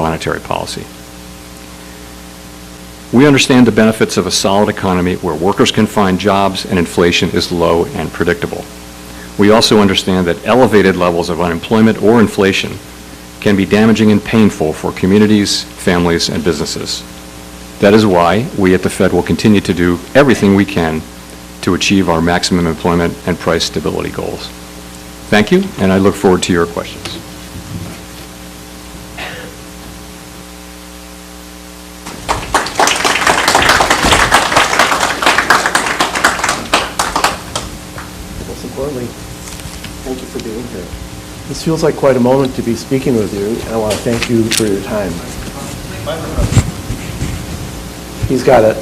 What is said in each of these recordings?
monetary policy. We understand the benefits of a solid economy where workers can find jobs and inflation is low and predictable. We also understand that elevated levels of unemployment or inflation can be damaging and painful for communities, families, and businesses. That is why we at the Fed will continue to do everything we can to achieve our maximum employment and price stability goals. Thank you, and I look forward to your questions. Most importantly, thank you for being here. This feels like quite a moment to be speaking with you, and I want to thank you for your time. He's got it.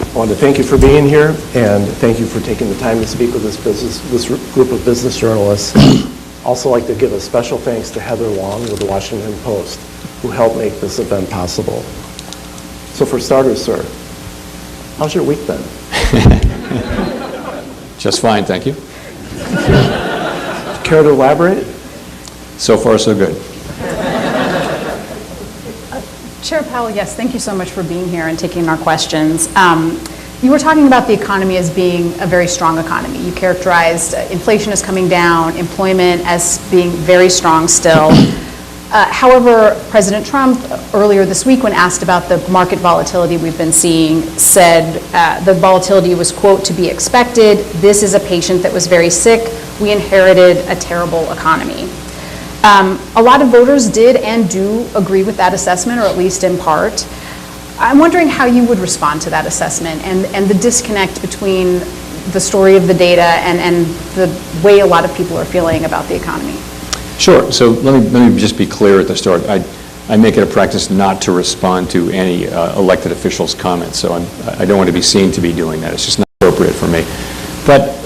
I want to thank you for being here, and thank you for taking the time to speak with this group of business journalists. Also like to give a special thanks to Heather Long with the Washington Post, who helped make this event possible. So for starters, sir, how's your week been? Just fine, thank you. Care to elaborate? So far, so good. Chair Powell, yes, thank you so much for being here and taking our questions. You were talking about the economy as being a very strong economy. You characterized inflation as coming down, employment as being very strong still. However, President Trump earlier this week, when asked about the market volatility we've been seeing, said the volatility was, quote, to be expected. This is a patient that was very sick. We inherited a terrible economy. A lot of voters did and do agree with that assessment, or at least in part. I'm wondering how you would respond to that assessment and the disconnect between the story of the data and the way a lot of people are feeling about the economy. Sure. So let me just be clear at the start. I make it a practice not to respond to any elected officials' comments, so I don't want to be seen to be doing that. It's just not appropriate for me. But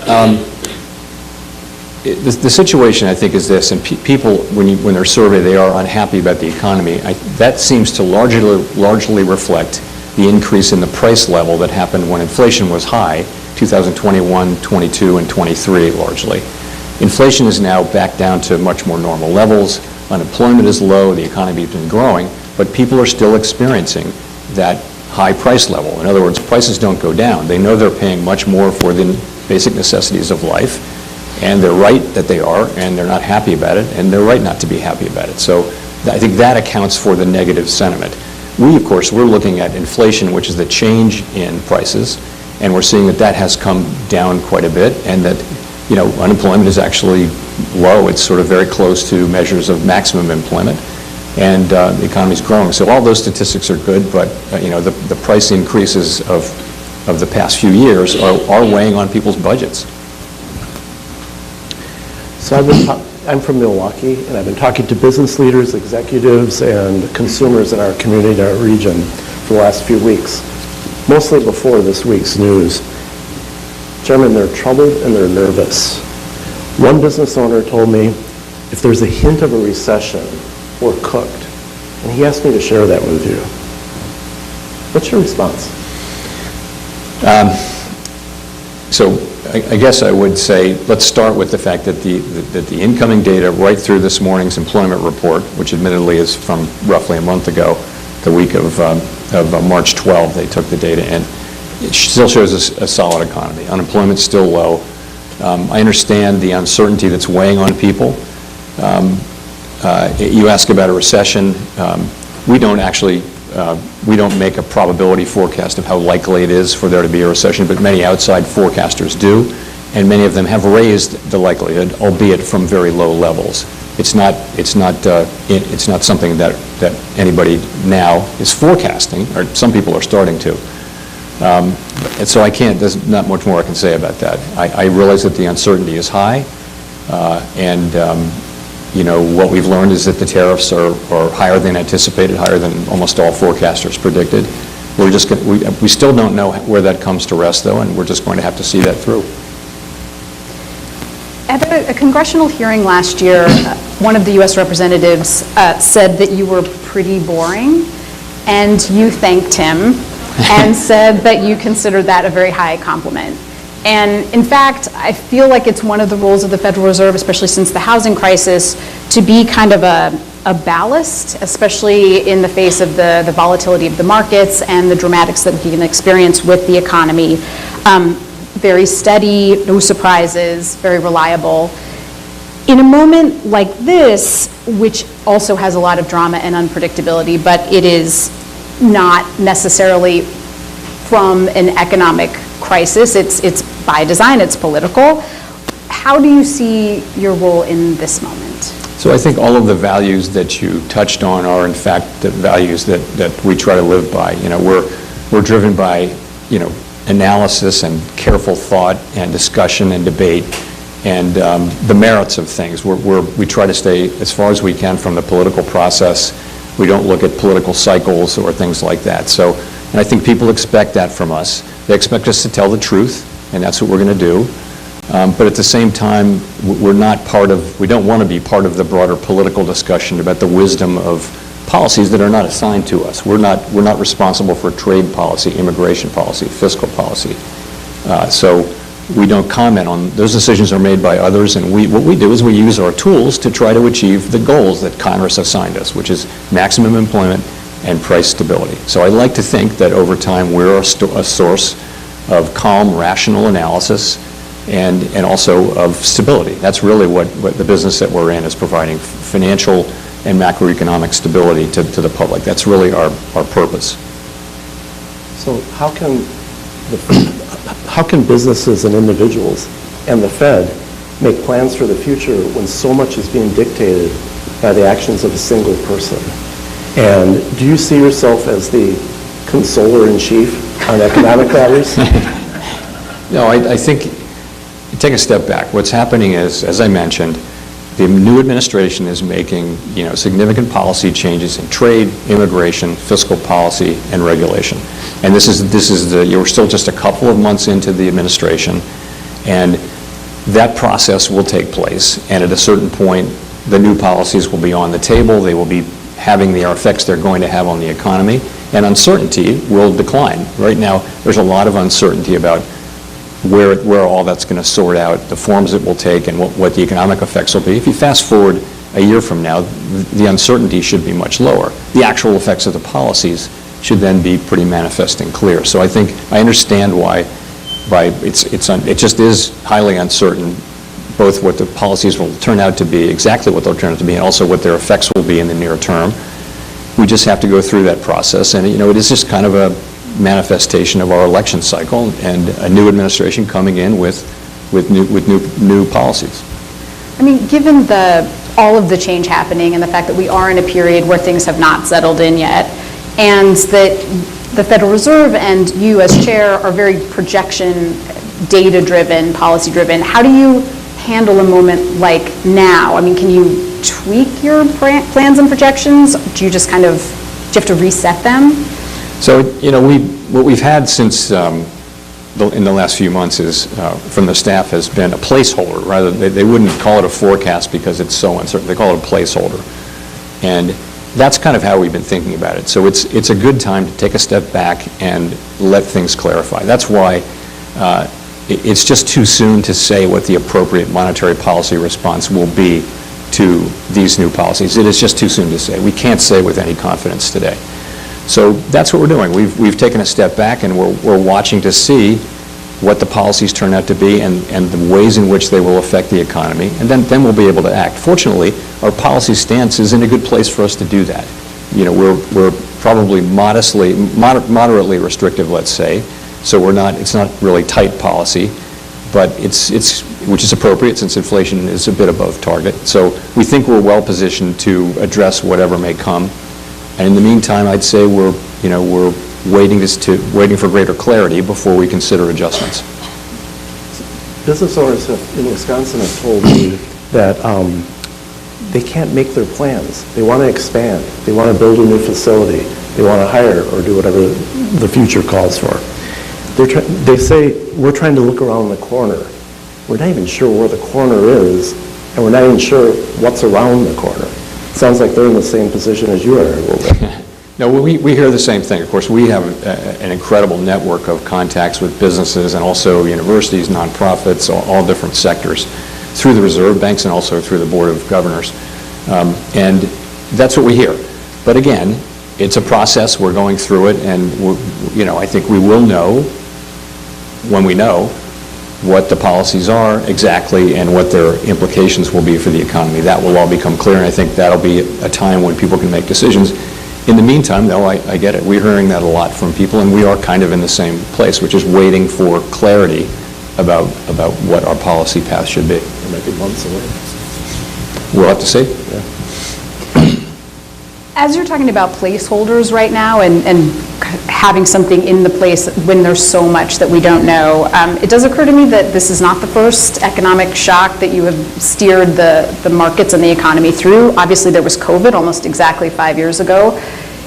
the situation, I think, is this, and people, when they're surveyed, they are unhappy about the economy. That seems to largely reflect the increase in the price level that happened when inflation was high, 2021, 22, and 23, largely. Inflation is now back down to much more normal levels. Unemployment is low. The economy has been growing, but people are still experiencing that high price level. In other words, prices don't go down. They know they're paying much more for the basic necessities of life. And they're right that they are, and they're not happy about it, and they're right not to be happy about it. So I think that accounts for the negative sentiment. We, of course, we're looking at inflation, which is the change in prices, and we're seeing that has come down quite a bit, and that, you know, unemployment is actually low. It's sort of very close to measures of maximum employment, and the economy's growing. So all those statistics are good, but you know, the price increases of the past few years are weighing on people's budgets. So I'm from Milwaukee, and I've been talking to business leaders, executives, and consumers in our community, in our region, for the last few weeks, mostly before this week's news. Chairman, they're troubled and they're nervous. One business owner told me, if there's a hint of a recession, we're cooked. And he asked me to share that with you. What's your response? So I guess I would say, let's start with the fact that the incoming data right through this morning's employment report, which admittedly is from roughly a month ago, the week of March 12, they took the data in, it still shows a solid economy. Unemployment's still low. I understand the uncertainty that's weighing on people. You ask about a recession. We don't actually we don't make a probability forecast of how likely it is for there to be a recession, but many outside forecasters do, and many of them have raised the likelihood, albeit from very low levels. It's not something that anybody now is forecasting, or some people are starting to. And so there's not much more I can say about that. I realize that the uncertainty is high, you know, what we've learned is that the tariffs are higher than anticipated, higher than almost all forecasters predicted. We still don't know where that comes to rest, though, and we're just going to have to see that through. At a congressional hearing last year, one of the U.S. representatives said that you were pretty boring, and you thanked him and said that you considered that a very high compliment. And in fact, I feel like it's one of the roles of the Federal Reserve, especially since the housing crisis, to be kind of a a ballast, especially in the face of the volatility of the markets and the dramatics that we can experience with the economy. Very steady, no surprises, very reliable. In a moment like this, which also has a lot of drama and unpredictability, but it is not necessarily from an economic crisis, it's by design, it's political. How do you see your role in this moment? So I think all of the values that you touched on are in fact the values that we try to live by. You know, we're driven by, you know, analysis and careful thought and discussion and debate and the merits of things. We try to stay as far as we can from the political process. We don't look at political cycles or things like that. So, and I think people expect that from us. They expect us to tell the truth, and that's what we're going to do. But at the same time, we don't want to be part of the broader political discussion about the wisdom of policies that are not assigned to us. We're not responsible for trade policy, immigration policy, fiscal policy. So we don't comment on those. Decisions are made by others, and what we do is we use our tools to try to achieve the goals that Congress assigned us, which is maximum employment and price stability. So I like to think that over time we're a source of calm, rational analysis and also of stability. That's really what the business that we're in is, providing financial and macroeconomic stability to the public. That's really our purpose. So how can businesses and individuals and the Fed make plans for the future when so much is being dictated by the actions of a single person? And do you see yourself as the consoler-in-chief on economic matters? No, I think, take a step back. What's happening is, as I mentioned, the new administration is making, you know, significant policy changes in trade, immigration, fiscal policy, and regulation. And you're still just a couple of months into the administration, and that process will take place. And at a certain point, the new policies will be on the table. They will be having the effects they're going to have on the economy, and uncertainty will decline. Right now, there's a lot of uncertainty about where all that's going to sort out, the forms it will take, and what the economic effects will be. If you fast forward a year from now, the uncertainty should be much lower. The actual effects of the policies should then be pretty manifest and clear. So I think I understand why it just is highly uncertain, both what the policies will turn out to be, exactly what they'll turn out to be, and also what their effects will be in the near term. We just have to go through that process, and it is just kind of a manifestation of our election cycle and a new administration coming in with new policies. I mean, given all of the change happening and the fact that we are in a period where things have not settled in yet, and that the Federal Reserve and you as chair are very projection, data-driven, policy-driven, how do you handle a moment like now? I mean, can you tweak your plans and projections? Do you just do you have to reset them? So, what we've had since in the last few months is, from the staff, has been a placeholder. Rather, they wouldn't call it a forecast because it's so uncertain. They call it a placeholder. And that's kind of how we've been thinking about it. So it's a good time to take a step back and let things clarify. That's why it's just too soon to say what the appropriate monetary policy response will be to these new policies. It is just too soon to say. We can't say with any confidence today. So that's what we're doing. We've taken a step back, and we're watching to see what the policies turn out to be and the ways in which they will affect the economy, and then we'll be able to act. Fortunately, our policy stance is in a good place for us to do that. We're probably moderately restrictive, let's say, so it's not really tight policy, but which is appropriate since inflation is a bit above target. So we think we're well positioned to address whatever may come. And in the meantime, I'd say we're waiting for greater clarity before we consider adjustments. Business owners in Wisconsin have told me that they can't make their plans. They want to expand. They want to build a new facility. They want to hire or do whatever the future calls for. They say, we're trying to look around the corner. We're not even sure where the corner is, and we're not even sure what's around the corner. Sounds like they're in the same position as you are a little bit. No, we hear the same thing. Of course, we have an incredible network of contacts with businesses and also universities, nonprofits, all different sectors, through the reserve banks and also through the Board of Governors. And That's what we hear. But again, it's a process. We're going through it, and I think we will know when we know what the policies are exactly and what their implications will be for the economy. That will all become clear, and I think that'll be a time when people can make decisions. In the meantime, though, I get it. We're hearing that a lot from people, and we are kind of in the same place, which is waiting for clarity about what our policy path should be. It might be months away. We'll have to see. Yeah. As you're talking about placeholders right now and having something in the place when there's so much that we don't know, it does occur to me that this is not the first economic shock that you have steered the markets and the economy through. Obviously, there was COVID almost exactly 5 years ago.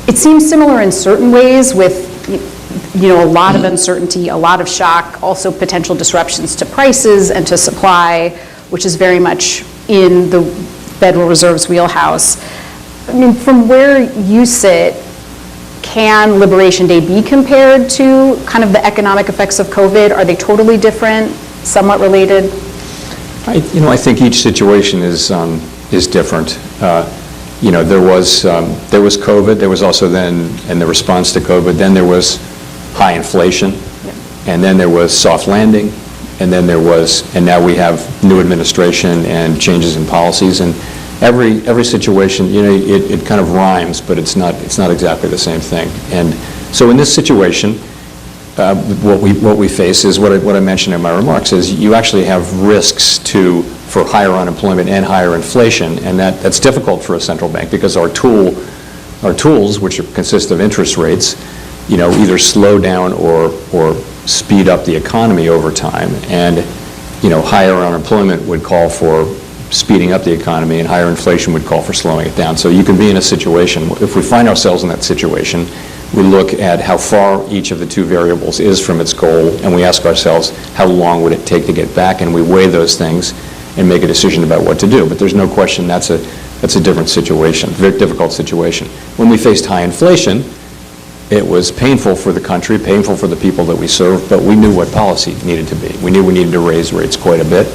It seems similar in certain ways with a lot of uncertainty, a lot of shock, also potential disruptions to prices and to supply, which is very much in the Federal Reserve's wheelhouse. I mean, from where you sit, can Liberation Day be compared to kind of the economic effects of COVID? Are they totally different, somewhat related? I think each situation is different. There was COVID. There was also then, in the response to COVID, then there was high inflation, and then there was soft landing, and then and now we have new administration and changes in policies, and every situation, it kind of rhymes, but it's not exactly the same thing. And so in this situation, what we face is what I mentioned in my remarks is you actually have risks for higher unemployment and higher inflation, and that's difficult for a central bank because our tools, which consist of interest rates, either slow down or speed up the economy over time, and higher unemployment would call for speeding up the economy, and higher inflation would call for slowing it down. So you can be in a situation, if we find ourselves in that situation, we look at how far each of the two variables is from its goal, and we ask ourselves, how long would it take to get back? And we weigh those things and make a decision about what to do. But there's no question that's a different situation, very difficult situation. When we faced high inflation, it was painful for the country, painful for the people that we serve, but we knew what policy needed to be. We knew we needed to raise rates quite a bit.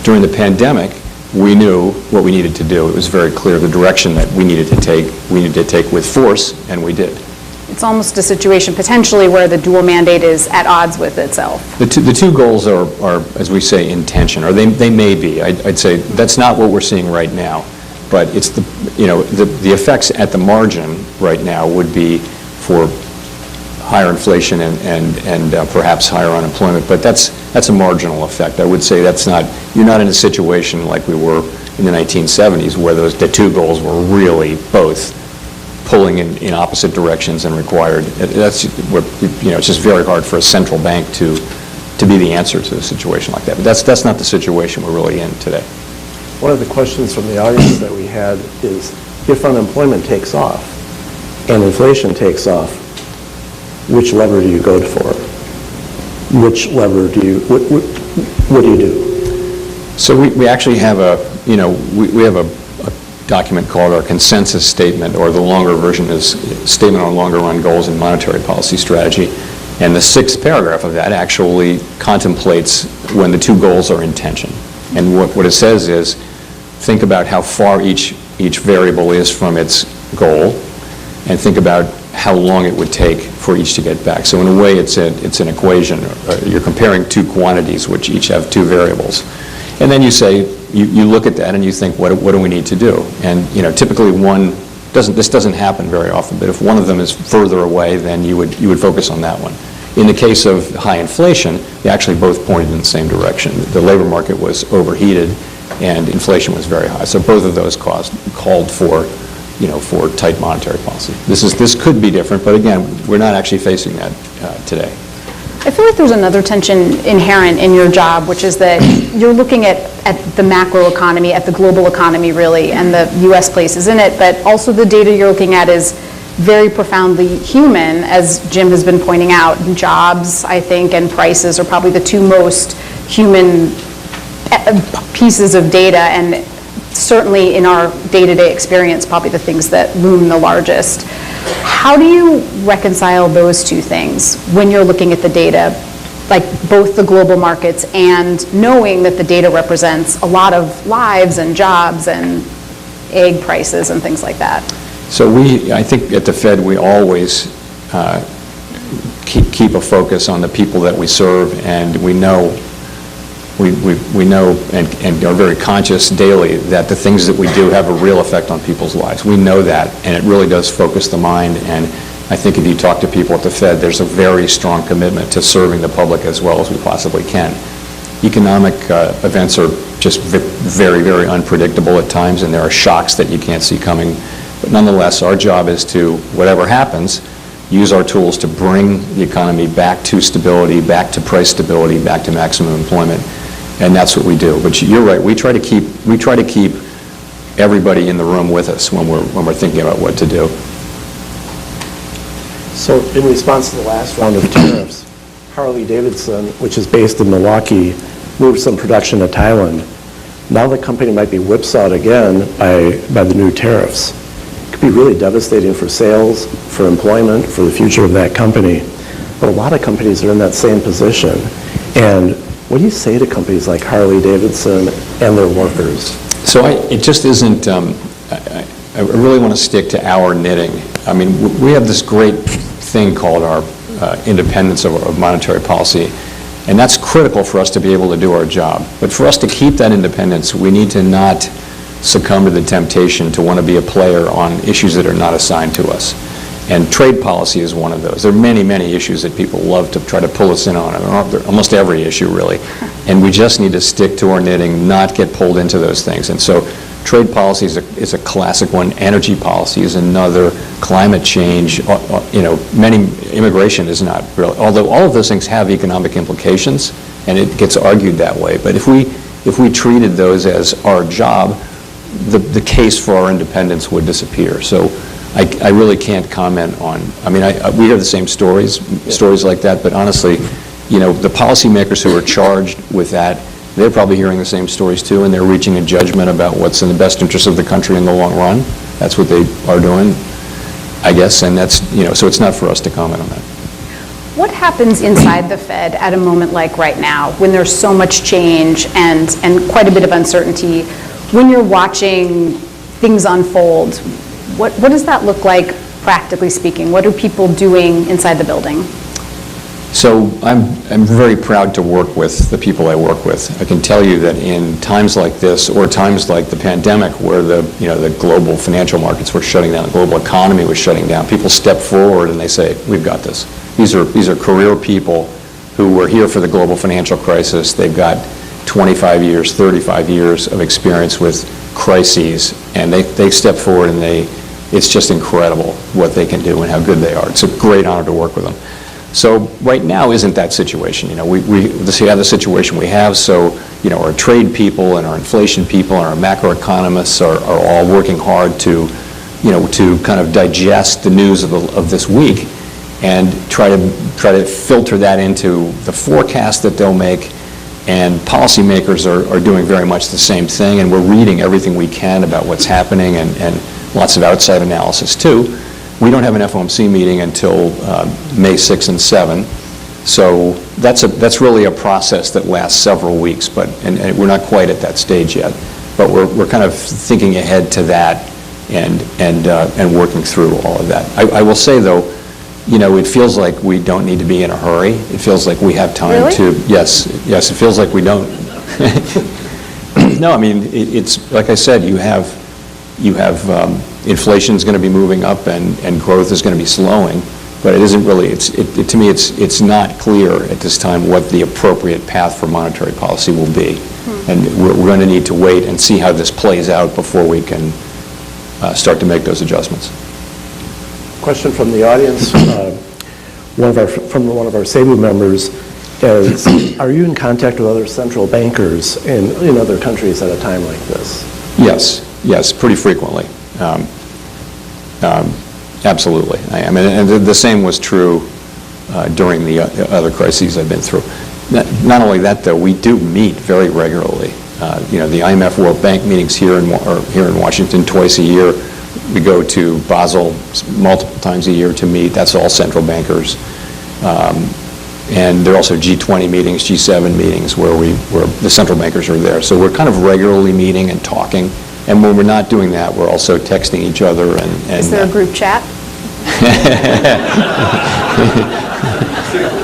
During the pandemic, we knew what we needed to do. It was very clear the direction that we needed to take with force, and we did. It's almost a situation potentially where the dual mandate is at odds with itself. The two goals are, as we say, in tension, or they may be. I'd say that's not what we're seeing right now, but it's the effects at the margin right now would be for higher inflation and perhaps higher unemployment, but that's a marginal effect. I would say you're not in a situation like we were in the 1970s where the two goals were really both pulling in opposite directions and required. It's just very hard for a central bank to be the answer to a situation like that. But that's not the situation we're really in today. One of the questions from the audience that we had is, if unemployment takes off and inflation takes off, which lever do you go for? Which lever do you, what do you do? So we actually have we have a document called our consensus statement, or the longer version is Statement on Longer Run Goals and Monetary Policy Strategy. And the sixth paragraph of that actually contemplates when the two goals are in tension. And what it says is, think about how far each variable is from its goal, and think about how long it would take for each to get back. So in a way, it's an equation. You're comparing two quantities which each have two variables. And then you say, you look at that and you think, what do we need to do? And typically this doesn't happen very often, but if one of them is further away, then you would focus on that one. In the case of high inflation, they actually both pointed in the same direction. The labor market was overheated and inflation was very high. So both of those called for tight monetary policy. This could be different, but again, we're not actually facing that today. I feel like there's another tension inherent in your job, which is that you're looking at the macro economy, at the global economy really, and the U.S. places in it, but also the data you're looking at is very profoundly human, as Jim has been pointing out. Jobs, I think, and prices are probably the two most human pieces of data, and certainly in our day-to-day experience, probably the things that loom the largest. How do you reconcile those two things when you're looking at the data, like both the global markets and knowing that the data represents a lot of lives and jobs and egg prices and things like that? So I think at the Fed, we always keep a focus on the people that we serve, and we know and are very conscious daily that the things that we do have a real effect on people's lives. We know that, and it really does focus the mind. And I think if you talk to people at the Fed, there's a very strong commitment to serving the public as well as we possibly can. Economic events are just very, very unpredictable at times, and there are shocks that you can't see coming. But nonetheless, our job is to, whatever happens, use our tools to bring the economy back to stability, back to price stability, back to maximum employment, and that's what we do. But you're right. We try to keep everybody in the room with us when we're thinking about what to do. So in response to the last round of tariffs, Harley-Davidson, which is based in Milwaukee, moved some production to Thailand. Now the company might be whipsawed again by the new tariffs. It could be really devastating for sales, for employment, for the future of that company. But a lot of companies are in that same position. And what do you say to companies like Harley-Davidson and their workers? So it just isn't, I really want to stick to our knitting. I mean, we have this great thing called our independence of monetary policy, and that's critical for us to be able to do our job. But for us to keep that independence, we need to not succumb to the temptation to want to be a player on issues that are not assigned to us. And trade policy is one of those. There are many, many issues that people love to try to pull us in on, almost every issue really. And we just need to stick to our knitting, not get pulled into those things. And so trade policy is a classic one. Energy policy is another. Climate change, immigration is not really, although all of those things have economic implications, and it gets argued that way. But if we treated those as our job, the case for our independence would disappear. So I really can't comment on, we hear the same stories like that, but honestly, the policymakers who are charged with that, they're probably hearing the same stories too, and they're reaching a judgment about what's in the best interest of the country in the long run. That's what they are doing, I guess, and that's, so it's not for us to comment on that. What happens inside the Fed at a moment like right now, when there's so much change and quite a bit of uncertainty? When you're watching things unfold, what does that look like, practically speaking? What are people doing inside the building? So I'm very proud to work with the people I work with. I can tell you that in times like this, or times like the pandemic, where the global financial markets were shutting down, the global economy was shutting down, people step forward and they say, "We've got this." These are career people who were here for the global financial crisis. They've got 25 years, 35 years of experience with crises, and they step forward and it's just incredible what they can do and how good they are. It's a great honor to work with them. So right now isn't that situation. We have the situation we have, so our trade people and our inflation people and our macroeconomists are all working hard to kind of digest the news of this week and try to filter that into the forecast that they'll make. And policymakers are doing very much the same thing, and we're reading everything we can about what's happening and lots of outside analysis too. We don't have an FOMC meeting until May 6 and 7, so that's really a process that lasts several weeks, and we're not quite at that stage yet. But we're kind of thinking ahead to that and working through all of that. I will say though, it feels like we don't need to be in a hurry. It feels like we have time to. Yes, it feels like we don't. No, it's like I said, you have inflation is going to be moving up and growth is going to be slowing, but it isn't really. To me, it's not clear at this time what the appropriate path for monetary policy will be, and we're going to need to wait and see how this plays out before we can start to make those adjustments. Question from the audience. From one of our SABU members is, are you in contact with other central bankers in other countries at a time like this? Yes, pretty frequently. Absolutely. And the same was true during the other crises I've been through. Not only that, though, we do meet very regularly. The IMF World Bank meetings here in Washington twice a year. We go to Basel multiple times a year to meet. That's all central bankers. And there are also G20 meetings, G7 meetings where the central bankers are there. So we're kind of regularly meeting and talking And when we're not doing that, we're also texting each other. Is there a group chat?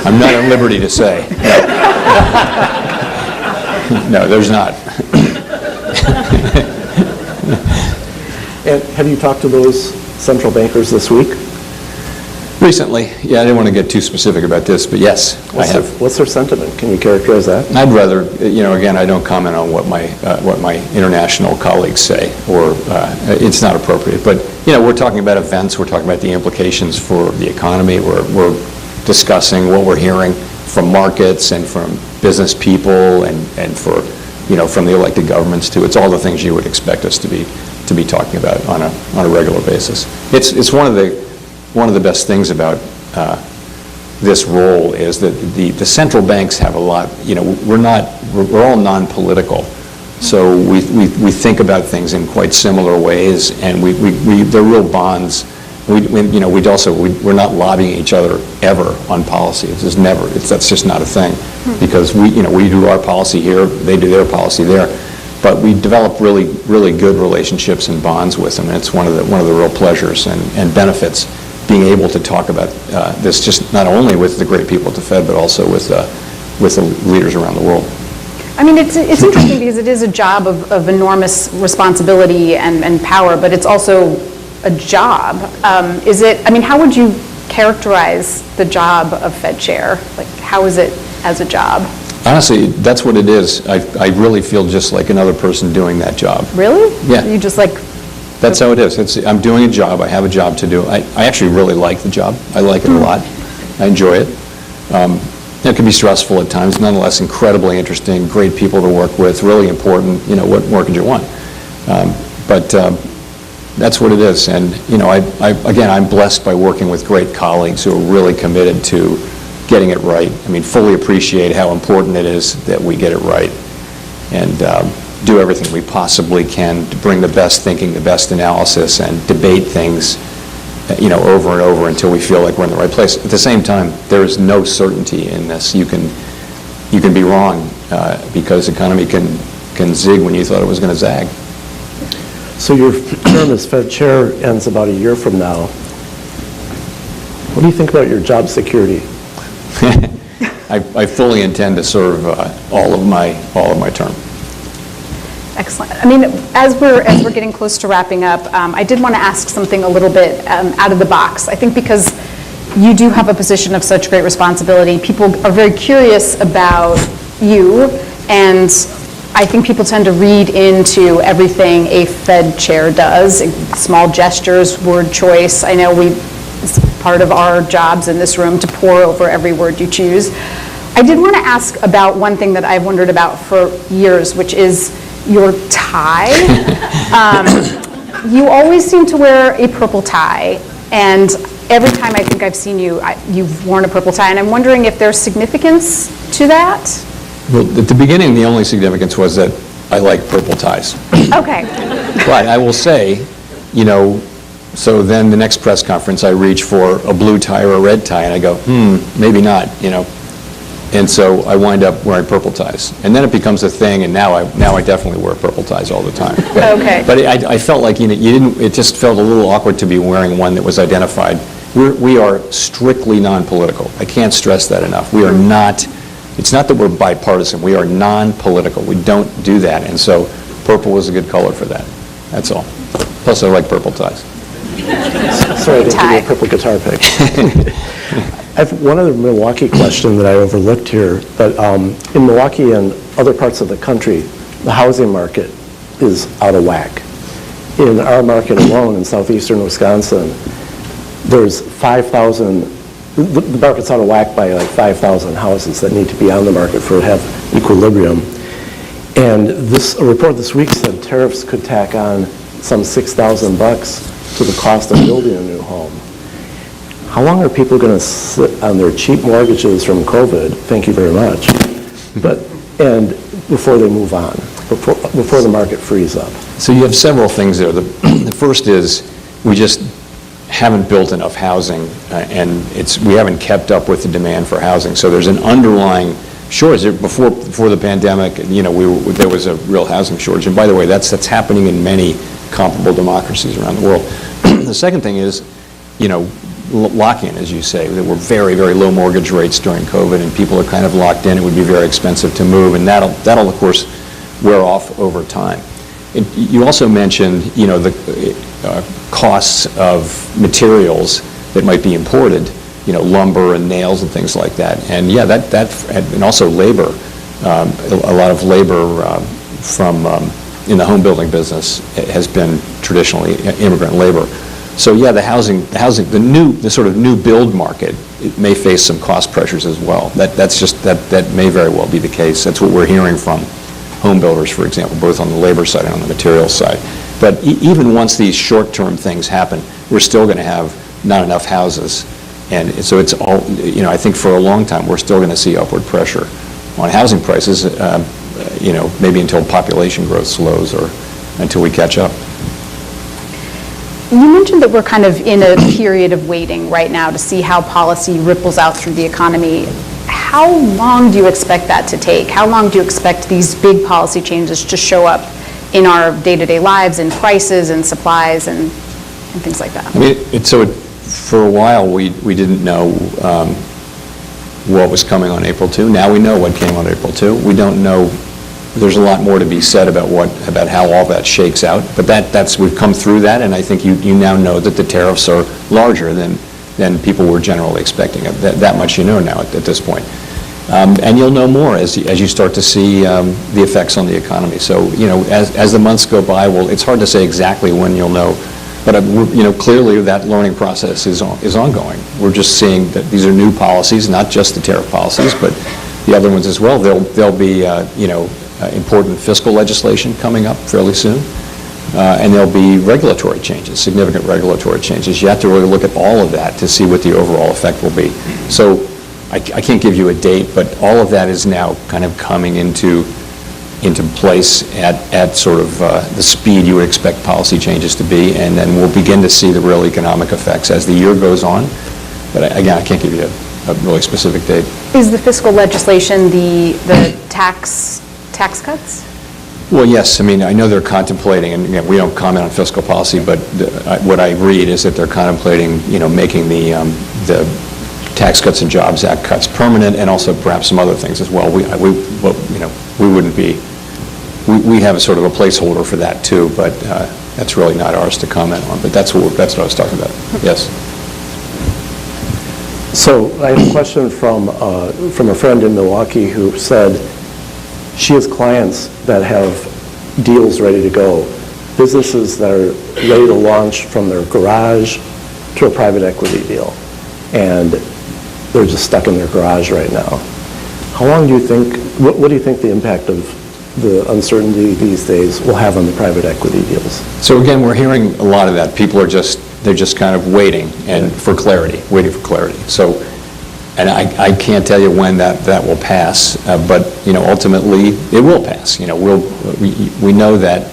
I'm not at liberty to say. No, there's not. And have you talked to those central bankers this week? Recently, yeah, I didn't want to get too specific about this, but yes, I have. What's their sentiment? Can you characterize that? I'd rather, again, I don't comment on what my international colleagues say, or it's not appropriate. But we're talking about events. We're talking about the implications for the economy. We're discussing what we're hearing from markets and from business people and for from the elected governments too. It's all the things you would expect us to be talking about on a regular basis. It's one of the best things about this role is that the central banks have a lot. We're all non-political, so we think about things in quite similar ways, and they're real bonds. We're not lobbying each other ever on policy. It's just never. That's just not a thing, because we do our policy here, they do their policy there, but we develop really good relationships and bonds with them, and it's one of the real pleasures and benefits being able to talk about this, just not only with the great people at the Fed, but also with the leaders around the world. I mean, it's interesting because it is a job of enormous responsibility and power, but it's also a job. How would you characterize the job of Fed chair? Like, how is it as a job? Honestly, that's what it is. I really feel just like another person doing that job. Really? Yeah. You just like... That's how it is. I'm doing a job. I have a job to do. I actually really like the job. I like it a lot. I enjoy it. It can be stressful at times. Nonetheless, incredibly interesting, great people to work with, really important. What more could you want? But that's what it is. And, I'm blessed by working with great colleagues who are really committed to getting it right. I mean, fully appreciate how important it is that we get it right. And do everything we possibly can to bring the best thinking, the best analysis, and debate things, over and over until we feel like we're in the right place. At the same time, there is no certainty in this. You can be wrong because the economy can zig when you thought it was going to zag. So your term as Fed chair ends about a year from now. What do you think about your job security? I fully intend to serve all of my term. Excellent. I mean, as we're getting close to wrapping up, I did want to ask something a little bit out of the box. I think because you do have a position of such great responsibility, people are very curious about you, and I think people tend to read into everything a Fed chair does, small gestures, word choice. I know it's part of our jobs in this room to pore over every word you choose. I did want to ask about one thing that I've wondered about for years, which is your tie. You always seem to wear a purple tie, and every time I think I've seen you, you've worn a purple tie, and I'm wondering if there's significance to that? Well, at the beginning, the only significance was that I like purple ties. Okay. But I will say, so then the next press conference, I reach for a blue tie or a red tie, and I go, maybe not, And so I wind up wearing purple ties. And then it becomes a thing, and now I definitely wear purple ties all the time. Okay. But I felt like, it just felt a little awkward to be wearing one that was identified. We are strictly non-political. I can't stress that enough. We are not, it's not that we're bipartisan. We are non-political. We don't do that. And so purple was a good color for that. That's all. Plus I like purple ties. Sorry, I didn't give you a purple guitar pick. I have one other Milwaukee question that I overlooked here, but in Milwaukee and other parts of the country, the housing market is out of whack. In our market alone, in southeastern Wisconsin, there's 5,000, the market's out of whack by like 5,000 houses that need to be on the market for it to have equilibrium. And a report this week said tariffs could tack on some $6,000 to the cost of building a new home. How long are people going to sit on their cheap mortgages from COVID, thank you very much, and before they move on, before the market frees up? So you have several things there. The first is we just haven't built enough housing, and we haven't kept up with the demand for housing. So there's an underlying Sure. Before the pandemic, there was a real housing shortage. And by the way, that's happening in many comparable democracies around the world. The second thing is, lock-in, as you say. There were very, very low mortgage rates during COVID, and people are kind of locked in. It would be very expensive to move, and that'll of course wear off over time. And you also mentioned, the costs of materials that might be imported, lumber and nails and things like that. And yeah, and also labor. A lot of labor from in the home building business has been traditionally immigrant labor. So yeah, the sort of new build market, it may face some cost pressures as well. That may very well be the case. That's what we're hearing from home builders, for example, both on the labor side and on the materials side. But even once these short-term things happen, we're still going to have not enough houses. And so it's all, I think for a long time, we're still going to see upward pressure on housing prices, maybe until population growth slows or until we catch up. You mentioned that we're kind of in a period of waiting right now to see how policy ripples out through the economy. How long do you expect that to take? How long do you expect these big policy changes to show up in our day-to-day lives, in prices and supplies and things like that? I mean, for a while, we didn't know what was coming on April 2. Now we know what came on April 2. We don't know. There's a lot more to be said about how all that shakes out. But we've come through that, and I think you now know that the tariffs are larger than people were generally expecting. That much you know now at this point. And you'll know more as you start to see the effects on the economy. So as the months go by, it's hard to say exactly when you'll know. But clearly that learning process is ongoing. We're just seeing that these are new policies, not just the tariff policies, but the other ones as well. There'll be important fiscal legislation coming up fairly soon, and there'll be regulatory changes, significant regulatory changes. You have to really look at all of that to see what the overall effect will be. So I can't give you a date, but all of that is now kind of coming into place at sort of the speed you would expect policy changes to be, and then we'll begin to see the real economic effects as the year goes on. But again, I can't give you a really specific date. Is the fiscal legislation the tax cuts? Well, yes. I mean, I know they're contemplating, and again, we don't comment on fiscal policy, but what I read is that they're contemplating, making the Tax Cuts and Jobs Act cuts permanent, and also perhaps some other things as well. We wouldn't be. We have a sort of a placeholder for that too, but that's really not ours to comment on. But that's what I was talking about. Yes. So I have a question from a friend in Milwaukee who said she has clients that have deals ready to go, businesses that are ready to launch from their garage to a private equity deal, and they're just stuck in their garage right now. How long do you think, what do you think the impact of the uncertainty these days will have on the private equity deals? So again, we're hearing a lot of that. People are just kind of waiting waiting for clarity. So, and I can't tell you when that will pass, but ultimately it will pass. We know that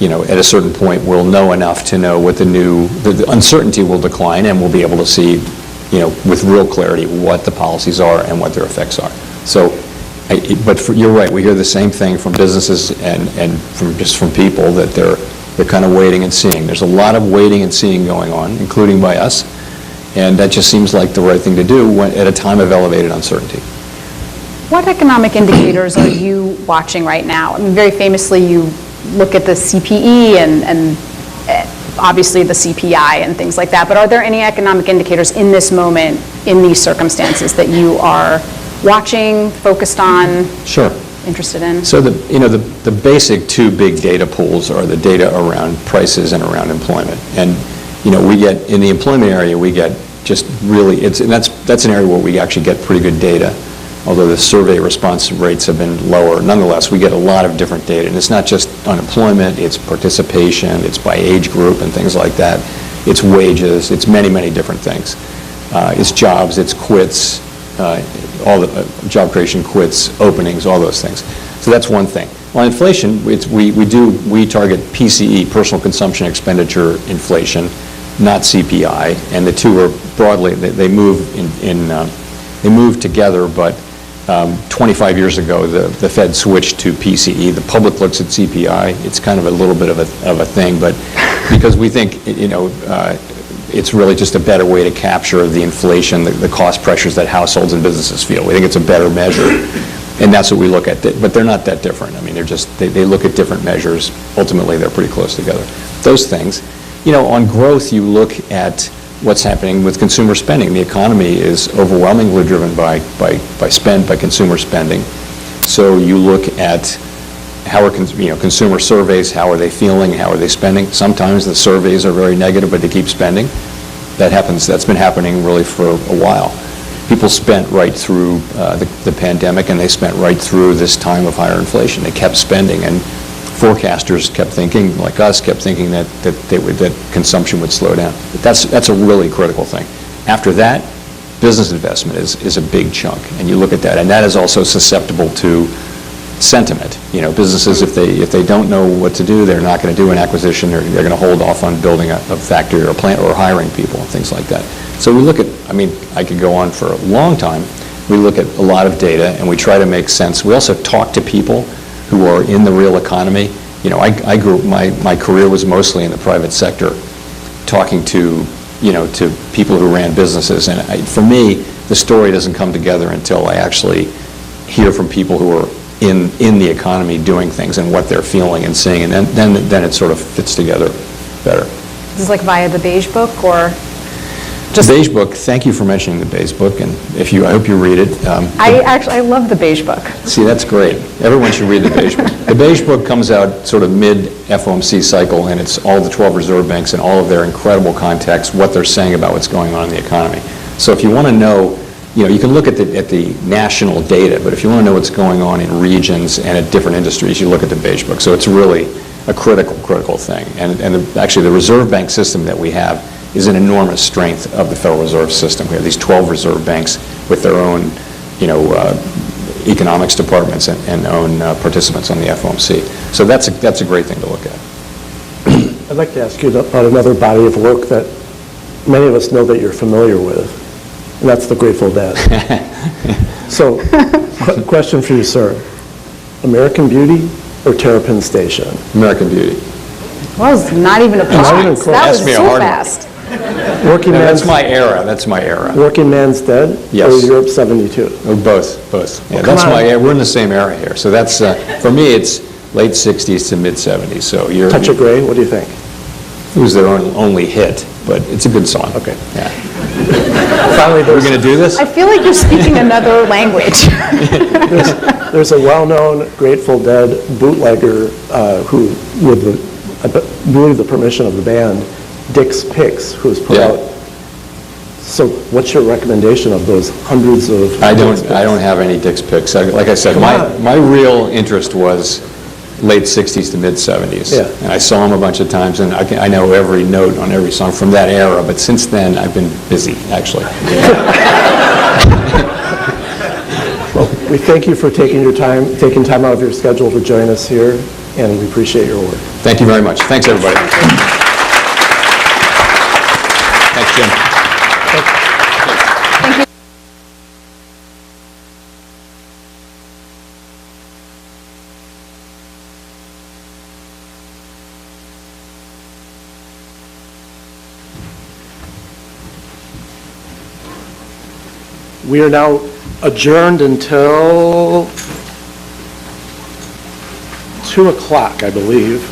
at a certain point we'll know enough to know what the uncertainty will decline, and we'll be able to see with real clarity what the policies are and what their effects are. So, you're right. We hear the same thing from businesses and from people that they're kind of waiting and seeing. There's a lot of waiting and seeing going on, including by us, and that just seems like the right thing to do at a time of elevated uncertainty. What economic indicators are you watching right now? I mean, very famously, you look at the CPE and obviously the CPI and things like that, but are there any economic indicators in this moment, in these circumstances, that you are watching, focused on, Sure. interested in? So the basic two big data pools are the data around prices and around employment. And we get, in the employment area, we get just really, and that's an area where we actually get pretty good data, although the survey response rates have been lower. Nonetheless, we get a lot of different data, and it's not just unemployment, it's participation, it's by age group and things like that. It's wages, it's many, many different things. It's jobs, it's quits, all the job creation, quits, openings, all those things. So that's one thing. On inflation, we target PCE, personal consumption expenditure inflation, not CPI, and the two are broadly, they move together, but 25 years ago, the Fed switched to PCE. The public looks at CPI. It's kind of a little bit of a thing, but because we think, it's really just a better way to capture the inflation, the cost pressures that households and businesses feel. We think it's a better measure, and that's what we look at. But they're not that different. I mean, they look at different measures. Ultimately, they're pretty close together. Those things. On growth, you look at what's happening with consumer spending. The economy is overwhelmingly driven by consumer spending. So you look at how are consumer surveys, how are they feeling, how are they spending. Sometimes the surveys are very negative, but they keep spending. That's been happening really for a while. People spent right through the pandemic, and they spent right through this time of higher inflation. They kept spending, and forecasters kept thinking, like us, kept thinking that consumption would slow down. But that's a really critical thing. After that, business investment is a big chunk, and you look at that, and that is also susceptible to sentiment. Businesses, if they don't know what to do, they're not going to do an acquisition. They're going to hold off on building a factory or a plant or hiring people and things like that. So we look at, I could go on for a long time. We look at a lot of data, and we try to make sense. We also talk to people who are in the real economy. I grew, my career was mostly in the private sector, talking to people who ran businesses. And for me, the story doesn't come together until I actually hear from people who are in the economy doing things and what they're feeling and seeing, and then it sort of fits together better. Is this like via the Beige Book, or just the Beige Book? Thank you for mentioning the Beige Book, and I hope you read it. I love the Beige Book. See, that's great. Everyone should read the Beige Book. The Beige Book comes out sort of mid-FOMC cycle, and it's all the 12 reserve banks and all of their incredible contacts, what they're saying about what's going on in the economy. So if you want to know, you can look at the national data, but if you want to know what's going on in regions and at different industries, you look at the Beige Book. So it's really a critical thing. And actually, the reserve bank system that we have is an enormous strength of the Federal Reserve System. We have these 12 reserve banks with their own, economics departments and own participants on the FOMC. So that's a great thing to look at. I'd like to ask you about another body of work that many of us know that you're familiar with, and that's the Grateful Dead. So, question for you, sir. American Beauty or Terrapin Station? American Beauty. Well, it's not even a pause. That was me a so hard one. fast. That's my era. That's my era. Working Man's Dead? Yes. Or Europe 72? Oh, both. Yeah, Well, that's my era. We're in the same era here. So that's, for me, it's late 60s to mid 70s. So you're... Touch of Grey, what do you think? It was their only hit, but it's a good song. Okay. Yeah. Finally, Are we going to do this? I feel like you're speaking another language. there's a well-known Grateful Dead bootlegger who, with I believe the permission of the band, Dick's Picks, who's put out. So what's your recommendation of those hundreds of I don't have any Dick's Picks. Like I said, my real interest was late 60s to mid 70s. Yeah. And I saw them a bunch of times, and I know every note on every song from that era, but since then I've been busy, actually. Well, we thank you for taking time out of your schedule to join us here, and we appreciate your work. Thank you very much. Thanks, everybody. Thanks, Jim. Thank you. We are now adjourned until 2 o'clock, I believe.